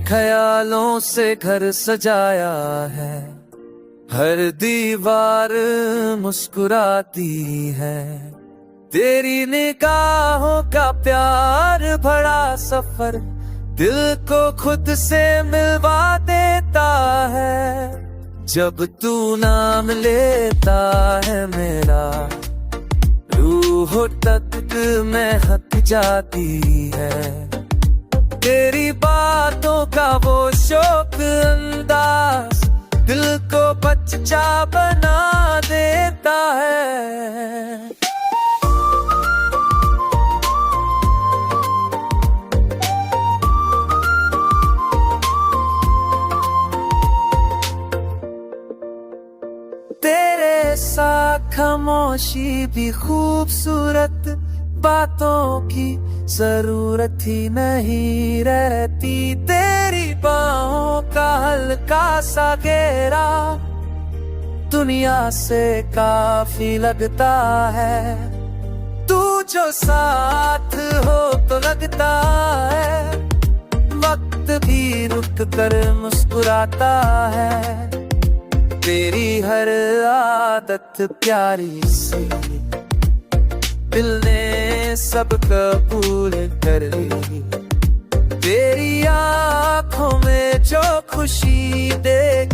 ख्यालों से घर सजाया है, हर दीवार मुस्कुराती है। तेरी निगाहों का प्यार भरा सफर दिल को खुद से मिलवा देता है। जब तू नाम लेता है मेरा, रूह तक महक जाती है। तेरी बातों का वो शौक अंदाज दिल को बच्चा बना देता है। तेरे साथ खामोशी भी खूबसूरत, बातों की जरूरत ही नहीं रहती। तेरी बाहों का हल्का सा घेरा दुनिया से काफी लगता है। तू जो साथ हो तो लगता है वक्त भी रुक कर मुस्कुराता है। तेरी हर आदत प्यारी सी दिल ने सब कबूल कर ली। तेरी आँखों में जो खुशी देख